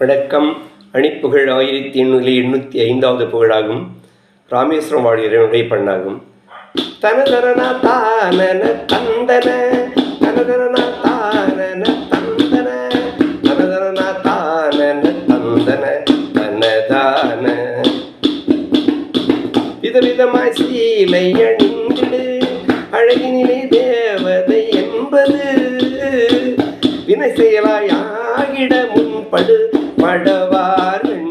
வணக்கம். அணிப்புகழ் 1885வது புகழாகும். ராமேஸ்வரம் வாழ் இறைவனுடைய பண்ணாகும். தனதரன தானன தந்தன தனதரன தானன தந்தன தனதரன தானன தந்தன தனதான விதவிதமாய் சீலை அணிந்திடு அழகினிலே தேவதை என்பது வினை செயலாய் ஆகிட முன்படு படவார்கள்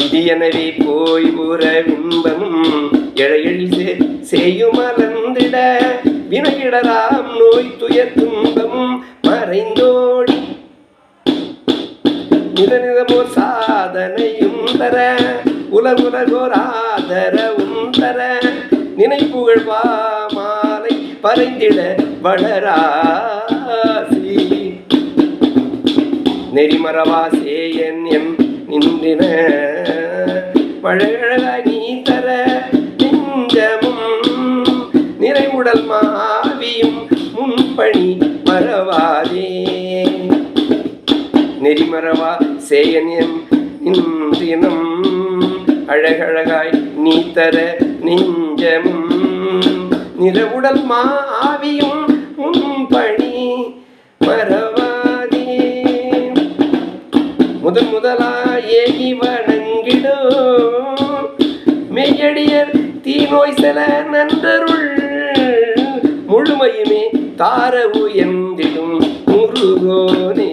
விதியனவே போய் ஊற விம்பமும் எழையில் செய்யுமலர்ந்திட வினையிடலாம் நோய் துயர் துன்பமும் மறைந்தோடி நிதநிதமோர் சாதனையும் தர உலகுலகோர் ஆதரவும் தர நினைப்புகழ் மாலை பறைந்திட வளராசி நெறிமரவா சேயன் என் நின்றின மழழகாய் நீ தர நெஞ்சமும் நிறைவுடல் மாவியும் முன்பணி மறவாதே நெறிமரவா சேயன் என் நின்றினம் அழகழகாய் நீ தர நெஞ்சமும் நிறவுடல் மாவியும் முன்பணி மறவாதே முதலாயேகி வணங்கிடோ மெய்யடியர் தீநோய் செல நன்றருள் முழுமையுமே தாரவு என்றிடும் முருகோனே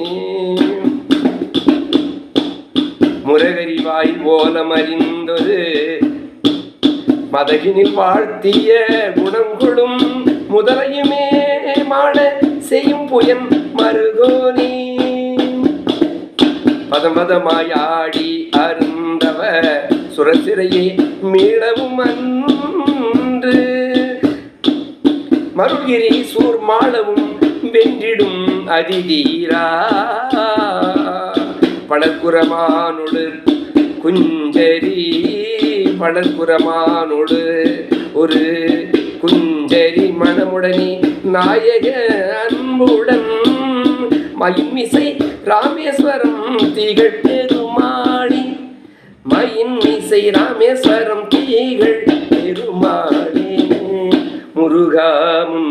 முரகரிவாய் ஓலமறிந்தொரு மதகினில் வாழ்த்திய குணங்களும் முதலையுமே மாட செய்யும் புயன் மருகோனே பதமதமாயாடி அருந்தவ சுரசிறையே மீளவும் அன்று மருகிரி சூர்மாளவும் வென்றிடும் அதிதீரா பழக்குரமானொடு குஞ்சரி பழக்குரமானொடு ஒரு குஞ்சரி மனமுடனே நாயக அன்புடன் மயின்மிசை ராமேஸ்வரம் திகழ் பெருமாளி மயின்மிசை ராமேஸ்வரம் திகழ் பெருமாளி முருகா முன்